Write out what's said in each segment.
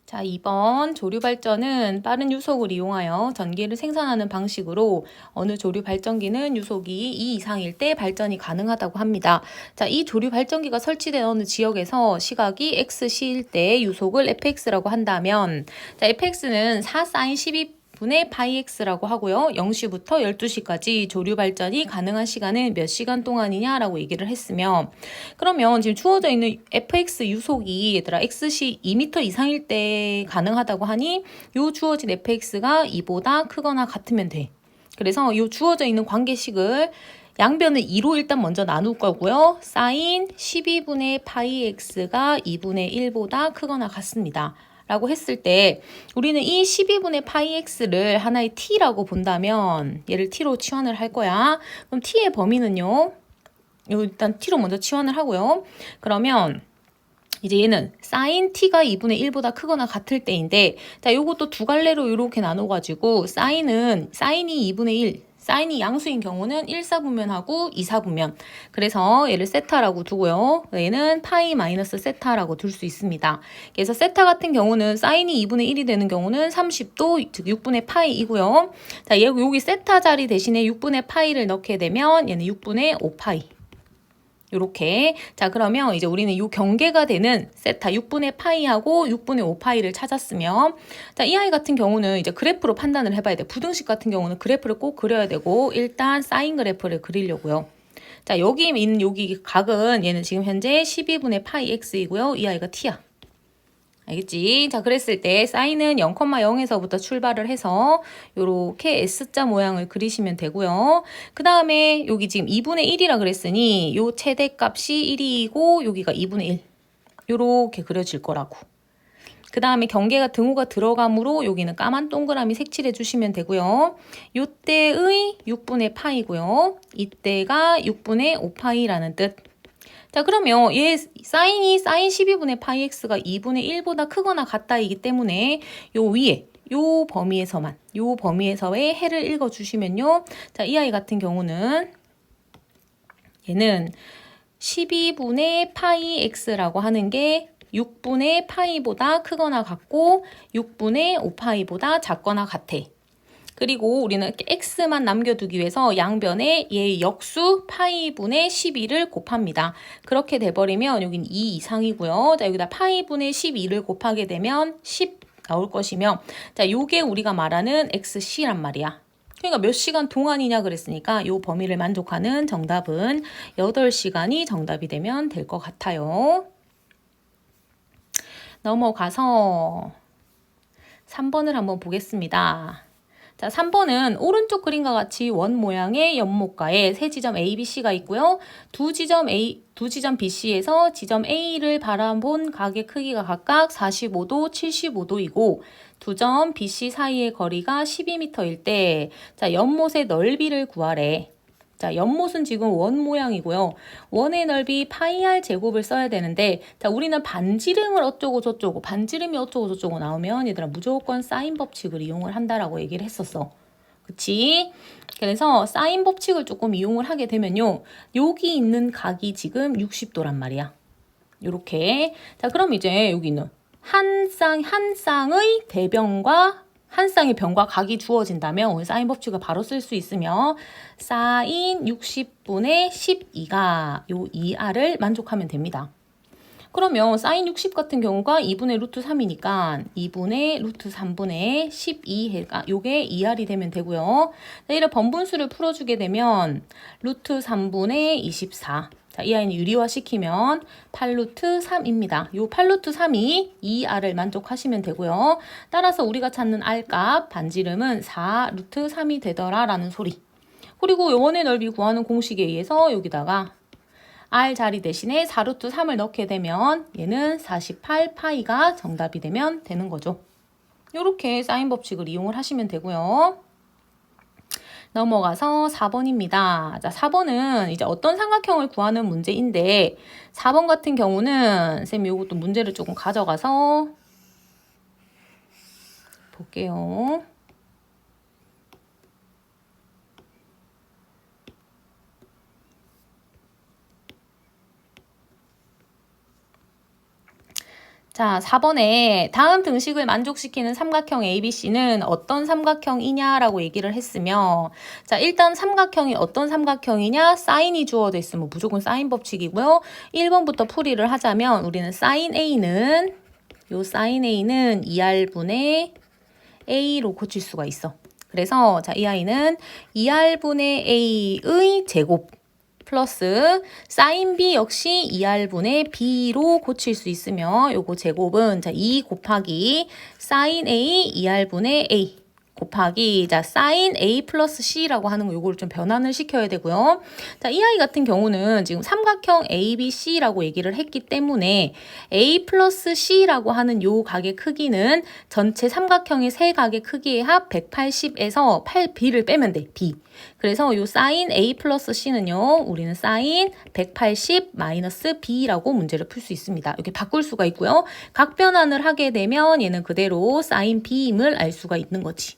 자, 2번 조류 발전은 빠른 유속을 이용하여 전기를 생산하는 방식으로 어느 조류 발전기는 유속이 2 이상일 때 발전이 가능하다고 합니다. 자, 이 조류 발전기가 설치된 어느 지역에서 시각이 xc일 때 유속을 fx라고 한다면, 자, fx는 4sin 12분의 파이 x라고 하고요. 0시부터 12시까지 조류 발전이 가능한 시간은 몇 시간 동안이냐라고 얘기를 했으며, 그러면 지금 주어져 있는 fx 유속이 얘들아 xc 2m 이상일 때 가능하다고 하니 요 주어진 fx가 2보다 크거나 같으면 돼. 그래서 요 주어져 있는 관계식을 양변을 2로 일단 먼저 나눌 거고요. sin 12분의 파이 x가 2분의 1보다 크거나 같습니다. 라고 했을 때 우리는 이 12분의 파이 x를 하나의 t라고 본다면 얘를 t로 치환을 할 거야. 그럼 t의 범위는요. 일단 t로 먼저 치환을 하고요. 그러면 이제 얘는 sin t가 2분의 1보다 크거나 같을 때인데, 자, 요것도 두 갈래로 이렇게 나눠가지고 sin이 2분의 1, 사인이 양수인 경우는 1사분면하고 2사분면. 그래서 얘를 세타라고 두고요. 얘는 파이 마이너스 세타라고 둘 수 있습니다. 그래서 세타 같은 경우는 사인이 2분의 1이 되는 경우는 30도, 즉 6분의 파이이고요. 자, 여기 세타 자리 대신에 6분의 파이를 넣게 되면 얘는 6분의 5파이. 요렇게. 자, 그러면 이제 우리는 요 경계가 되는 세타 6분의 파이하고 6분의 5파이를 찾았으면, 자, 이 아이 같은 경우는 이제 그래프로 판단을 해봐야 돼. 부등식 같은 경우는 그래프를 꼭 그려야 되고, 일단 사인 그래프를 그리려고요. 자, 여기 있는 여기 각은 얘는 지금 현재 12분의 파이 x이고요. 이 아이가 t야. 알겠지? 자, 그랬을 때 사인은 0,0에서부터 출발을 해서 요렇게 S자 모양을 그리시면 되고요. 그 다음에 여기 지금 2분의 1이라 그랬으니 요 최대값이 1이고 여기가 2분의 1. 요렇게 그려질 거라고. 그 다음에 경계가 등호가 들어가므로 여기는 까만 동그라미 색칠해 주시면 되고요. 요때의 6분의 파이고요. 이때가 6분의 5파이라는 뜻. 자, 그러면 얘 사인 12분의 파이 x가 2분의 1보다 크거나 같다이기 때문에 요 위에 요 범위에서의 해를 읽어주시면요. 자, 이 아이 같은 경우는 얘는 12분의 파이 x라고 하는 게 6분의 파이보다 크거나 같고 6분의 5파이보다 작거나 같아. 그리고 우리는 이렇게 x만 남겨두기 위해서 양변에 얘 역수 파이분의 12를 곱합니다. 그렇게 돼버리면 여기는 2 이상이고요. 자, 여기다 파이분의 12를 곱하게 되면 10 나올 것이며, 자, 요게 우리가 말하는 xc란 말이야. 그러니까 몇 시간 동안이냐 그랬으니까 요 범위를 만족하는 정답은 8시간이 정답이 되면 될 것 같아요. 넘어가서 3번을 한번 보겠습니다. 자, 3번은 오른쪽 그림과 같이 원 모양의 연못가에 세 지점 A, B, C가 있고요. 두 지점 BC에서 지점 A를 바라본 각의 크기가 각각 45도, 75도이고 두 점 BC 사이의 거리가 12m일 때, 자, 연못의 넓이를 구하래. 자, 연못은 지금 원 모양이고요. 원의 넓이 파이 r 제곱을 써야 되는데, 자, 우리는 반지름을 어쩌고 저쩌고, 반지름이 어쩌고 저쩌고 나오면 얘들아 무조건 사인 법칙을 이용을 한다라고 얘기를 했었어. 그치? 그래서 사인 법칙을 조금 이용을 하게 되면요. 여기 있는 각이 지금 60도란 말이야. 요렇게. 자, 그럼 이제 여기 있는 한 쌍의 대변과 한 쌍의 변과 각이 주어진다면 사인 법칙을 바로 쓸 수 있으며 사인 60분의 12가 요 2r을 만족하면 됩니다. 그러면 사인 60 같은 경우가 2분의 루트 3이니까 2분의 루트 3분의 12가 요게 2r이 되면 되고요. 자, 이를 번분수를 풀어주게 되면 루트 3분의 24. 자, 이 아이는 유리화 시키면 8루트 3입니다. 요 8루트 3이 2r을 만족하시면 되고요. 따라서 우리가 찾는 r값 반지름은 4루트 3이 되더라 라는 소리. 그리고 원의 넓이 구하는 공식에 의해서 여기다가 r 자리 대신에 4루트 3을 넣게 되면 얘는 48파이가 정답이 되면 되는 거죠. 이렇게 사인 법칙을 이용을 하시면 되고요. 넘어가서 4번입니다. 자, 4번은 이제 어떤 삼각형을 구하는 문제인데 4번 같은 경우는 쌤이 이것도 문제를 조금 가져가서 볼게요. 자, 4번에 다음 등식을 만족시키는 삼각형 ABC는 어떤 삼각형이냐라고 얘기를 했으며, 자, 일단 삼각형이 어떤 삼각형이냐? 사인이 주어져 있으면 무조건 사인 법칙이고요. 1번부터 풀이를 하자면 우리는 사인 A는 2R분의 A로 고칠 수가 있어. 그래서 자, 이 아이는 2R분의 A의 제곱 플러스 사인 B 역시 2R분의 B로 고칠 수 있으며 요거 제곱은 자 2 곱하기 사인 A 2R분의 A 곱하기 자 사인 A 플러스 C라고 하는 거 요거를 좀 변환을 시켜야 되고요. 자, 이 아이 같은 경우는 지금 삼각형 ABC라고 얘기를 했기 때문에 A 플러스 C라고 하는 요 각의 크기는 전체 삼각형의 세 각의 크기의 합 180에서 8B를 빼면 돼. B. 그래서 요 사인 A 플러스 C는요. 우리는 사인 180 마이너스 B라고 문제를 풀 수 있습니다. 이렇게 바꿀 수가 있고요. 각 변환을 하게 되면 얘는 그대로 사인 B임을 알 수가 있는 거지.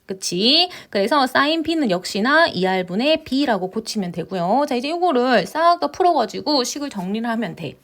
그치? 그래서 사인 B는 역시나 2R분의 B라고 고치면 되고요. 자, 이제 이거를 싹 다 풀어가지고 식을 정리를 하면 돼.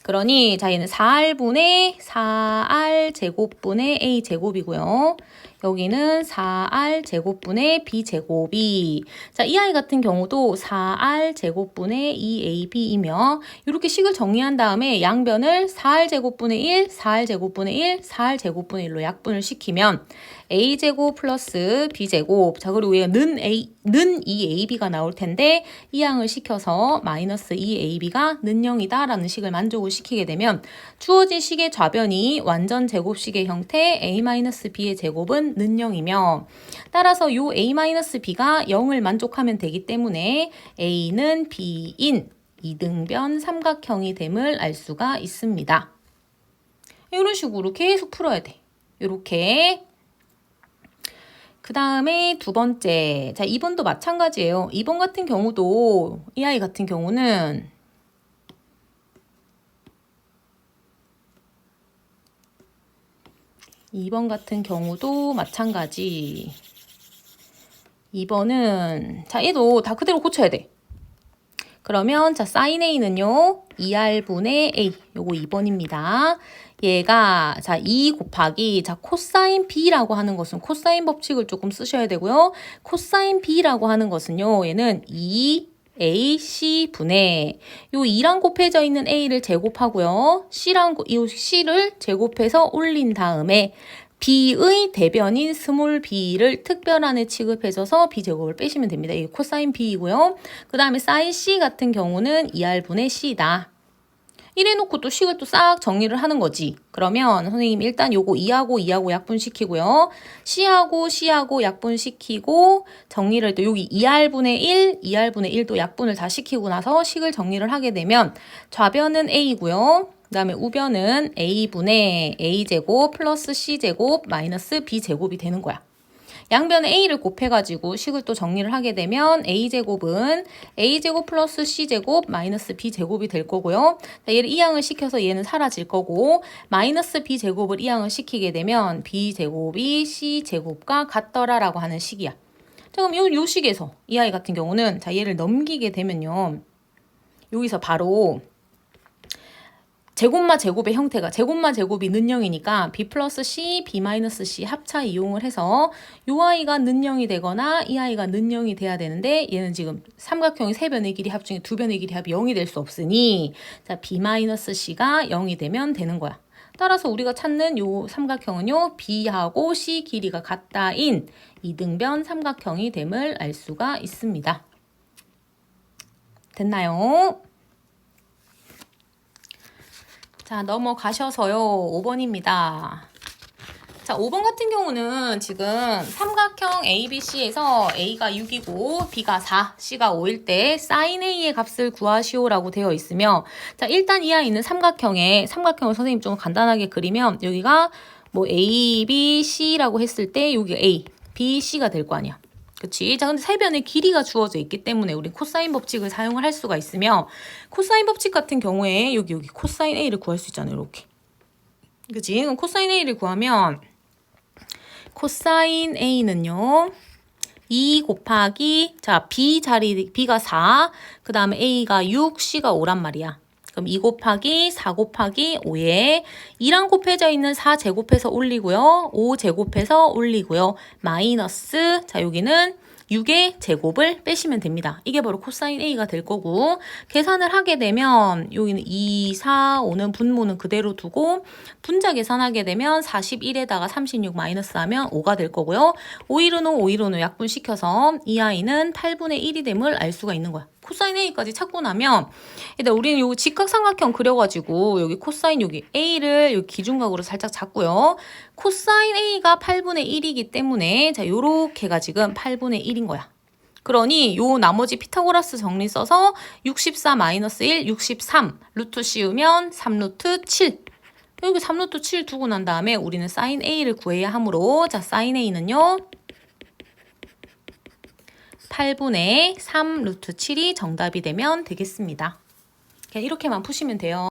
그러니 자 얘는 4R분의 4R 제곱분의 A 제곱이고요. 여기는 4R 제곱분의 B 제곱이 자, 이 아이 같은 경우도 4R 제곱분의 2AB이며 이렇게 식을 정리한 다음에 양변을 4R 제곱분의 1, 4R 제곱분의 1, 4R 제곱분의 1로 약분을 시키면 A제곱 플러스 B제곱 자 그리고 얘는 는 2AB가 나올 텐데 이 양을 시켜서 마이너스 2AB가 는 0이다 라는 식을 만족을 시키게 되면 주어진 식의 좌변이 완전 제곱식의 형태 A-B의 제곱은 는 0이며 따라서 요 A-B가 0을 만족하면 되기 때문에 A는 B인 이등변 삼각형이 됨을 알 수가 있습니다. 이런 식으로 계속 풀어야 돼. 이렇게 그 다음에 두 번째 자 2번도 마찬가지예요. 2번 같은 경우도 이 아이 같은 경우는 마찬가지 2번은 자 얘도 다 그대로 고쳐야 돼. 그러면 자 사인 A는요 2R분의 A 요거 2번입니다. 얘가 자 2 곱하기 자 코사인 B라고 하는 것은 코사인 법칙을 조금 쓰셔야 되고요. 코사인 B라고 하는 것은요 얘는 2AC 분의 요 2랑 곱해져 있는 A를 제곱하고요. 이 C를 제곱해서 올린 다음에 B의 대변인 스몰 b를 특별한에 취급해줘서 B제곱을 빼시면 됩니다. 이게 코사인 B이고요. 그 다음에 사인 C 같은 경우는 2R분의 C다. 이래놓고 또 식을 또 싹 정리를 하는 거지. 그러면 선생님 일단 요거 2하고 약분시키고요. C하고 약분시키고 정리를 또 여기 2R분의 1도 약분을 다 시키고 나서 식을 정리를 하게 되면 좌변은 A고요. 그 다음에 우변은 A분의 A제곱 플러스 C제곱 마이너스 B제곱이 되는 거야. 양변에 A를 곱해가지고 식을 또 정리를 하게 되면 A제곱은 A제곱 플러스 C제곱 마이너스 B제곱이 될 거고요. 자, 얘를 이항을 시켜서 얘는 사라질 거고 마이너스 B제곱을 이항을 시키게 되면 B제곱이 C제곱과 같더라라고 하는 식이야. 자, 그럼 요 식에서 이 아이 같은 경우는 자 얘를 넘기게 되면요. 여기서 바로 제곱마 제곱의 형태가 제곱마 제곱이 는 0이니까 B 플러스 C, B 마이너스 C 합차 이용을 해서 요 아이가 는 0이 되거나 이 아이가 는 0이 돼야 되는데 얘는 지금 삼각형의 세 변의 길이 합 중에 두 변의 길이 합이 0이 될 수 없으니 자 B 마이너스 C가 0이 되면 되는 거야. 따라서 우리가 찾는 요 삼각형은요 B하고 C 길이가 같다인 이등변 삼각형이 됨을 알 수가 있습니다. 됐나요? 자, 넘어가셔서요. 5번입니다. 자, 5번 같은 경우는 지금 삼각형 ABC에서 A가 6이고 B가 4, C가 5일 때 sin A의 값을 구하시오라고 되어 있으며 자, 일단 이 아이는 삼각형을 선생님 좀 간단하게 그리면 여기가 뭐 A, B, C라고 했을 때 여기가 A, B, C가 될 거 아니야. 그치? 자, 근데 세 변의 길이가 주어져 있기 때문에 우리 코사인 법칙을 사용을 할 수가 있으며 코사인 법칙 같은 경우에 여기 코사인 A를 구할 수 있잖아요. 이렇게. 그치? 그럼 코사인 A를 구하면 코사인 A는요. 2 곱하기 자 B 자리 B가 4, 그 다음에 A가 6, C가 5란 말이야. 그럼 2 곱하기 4 곱하기 5에 2랑 곱해져 있는 4 제곱해서 올리고요. 5 제곱해서 올리고요. 마이너스, 자 여기는 6의 제곱을 빼시면 됩니다. 이게 바로 코사인 A가 될 거고, 계산을 하게 되면 여기는 2, 4, 5는 분모는 그대로 두고 분자 계산하게 되면 41에다가 36 마이너스 하면 5가 될 거고요. 515는 515는 약분시켜서 이 아이는 8분의 1이 됨을 알 수가 있는 거야. 코사인 A까지 찾고 나면 일단 우리는 요 직각삼각형 그려가지고 여기 코사인 여기 A를 여기 기준각으로 살짝 잡고요. 코사인 A가 8분의 1이기 때문에 자 요렇게가 지금 8분의 1인 거야. 그러니 요 나머지 피타고라스 정리 써서 64 마이너스 1, 63 루트 씌우면 3루트 7. 여기 3루트 7 두고 난 다음에 우리는 사인 A를 구해야 하므로 자 사인 A는요. 8분의 3 루트 7이 정답이 되면 되겠습니다. 그냥 이렇게만 푸시면 돼요.